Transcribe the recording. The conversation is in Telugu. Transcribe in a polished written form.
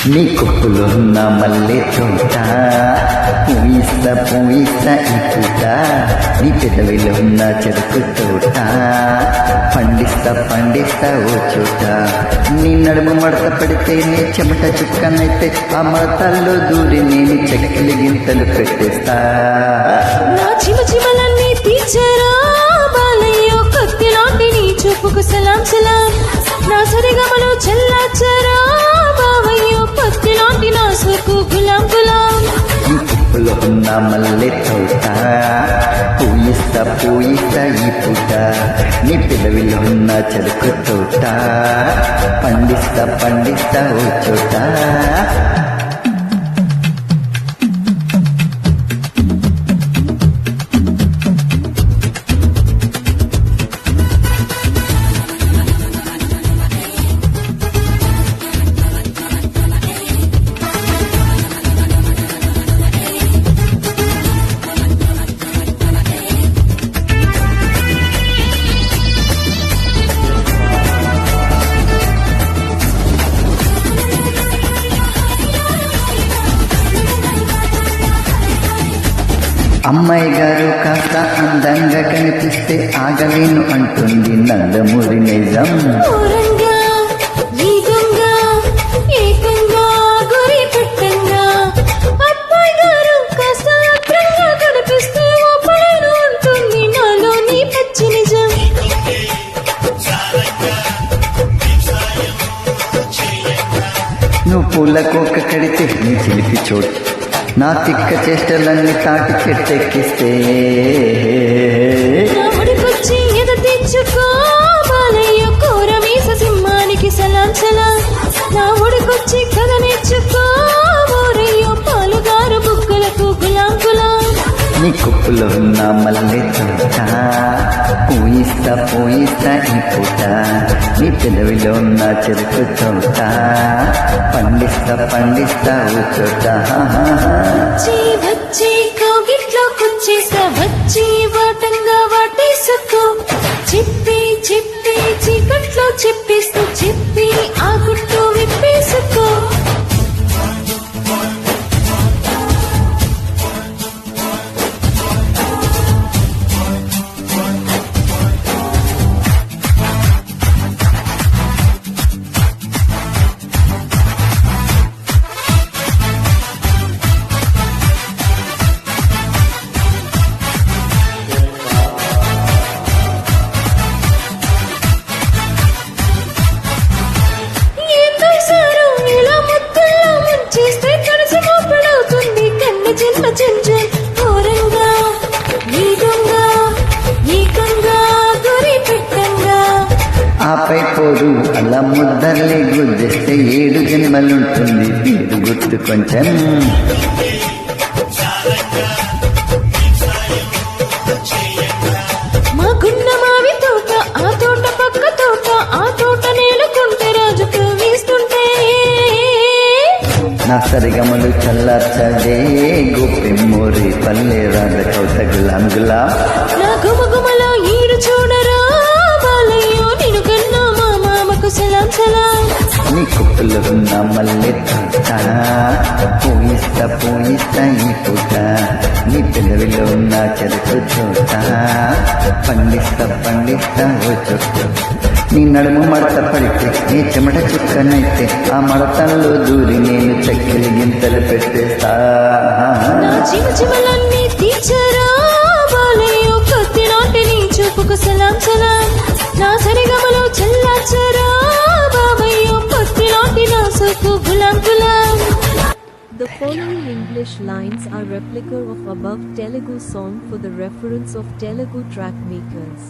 నీ కొప్పులో ఉన్న మల్లె తోట పూయిస్తా పూయిస్తా ఈ పూట నీ పెదవిలో ఉన్న చెరుకు తోట పండిస్తా పండిస్తా ఓ చోట నీ నడుము మడత పడితే నీ చెమట చుక్కనైతే ఆ మడతల్లో దూరి నేను చెక్కిలి గింతలు పెట్టేస్తా. నా చిమచిమలన్నీ తీర్చారా బాలయ్యో కత్తి లాంటి నీ చూపుకు సలాం సలాం. నా సరిగమలు చల్లార్చారా బావయ్యో పత్తి లాంటి నా సోకు గులాం గులాం. నీ కుప్పులో ఉన్న మల్లె తోట పూయిస్తా పూయిస్తా ఈ పూట నీ పిల్లవిలో ఉన్న చెరుకు తోట పండిస్తా పండిస్తా ఓ చోట. అమ్మాయి గారు కాస్త అందంగా కనిపిస్తే ఆగలేను అంటుంది నందమూరి నిజం. ఘోరంగా, ఈ దొంగ, ఏకంగా గురి పెట్టంగా. అబ్బాయి గారు కాస్త అగ్రంగా కనిపిస్తే ఓ పడేను అంటుంది నాలో నీ పచ్చి నిజం. నువ్వు పూల కోక కడితే నీ చిలిపి చోటు నా తిక్క చేష్టలన్నీ తాటి చెట్టెక్కిస్తే. నా ఒడికొచ్చి ఎద తెచ్చుకో బాలయ్య కోరమీస సింహానికి సలాం సలాం. నా ఒడికొచ్చి కథ నేర్చుకో ఓరయ్యో పాలుగారు బుగ్గలకు గులాం గులాం. నీ కుప్పులో ఉన్న మల్లె తోట పూయిస్తా పూయిస్తా ఈ పూట నీ పెదవిలో ఉన్న చెరుకు తోట పండిస్తా పండిస్తా ఓ చోట. వచ్చి వచ్చి కౌగిట్లో కుచ్చేసా వచ్చి వాటంగా వాటేసుకో. చెప్పి చెప్పి చీకట్లో చెప్పేస్తూ చెప్పి ఆ గుట్టు విప్పేసుకో. ఆపై పోరు అలా ముద్దర్లే గుద్దేస్తే 7 జన్మలుంటుంది పేరు గుర్తు కొంచెం. మా గున్న మావి తోట ఆ తోట పక్క తోట ఆ తోట నేలుకుంటే రాజుకు వీస్తుంటే. నా సరిగమలు చల్లార్చదే గోపి మోరి పల్లె రాధ కౌత గులాం గులాం. నా గుమగుమలో ఈడు చూడరా బాలయ్యో నిన్ను కన్నా మా మామకు సలాం సలాం. నీ కుప్పులో ఉన్న మల్లె తోట పూయిస్తా పూయిస్తా ఈ పూట నీ పెదవిలో ఉన్న చెరుకు చోట పండిస్తా పండిస్తా ఓ చోట. నీ నడుము మడత పడితే నీ చెమట చుక్కనైతే ఆ మడతల్లో దూరి నేను చెక్కిలి గింతలు పెట్టేస్తా. నా చిమచిమలన్నీ తీర్చారా బాలయ్యో కత్తి లాంటి నీ చూపుకు సలాం సలాం. నా సరిగమలో చల్లార్చారా బావయ్యో పత్తి లాంటి నా సోకు Ghulam Ghulam. The following English lines are replica of above Telugu song for the reference of Telugu track makers.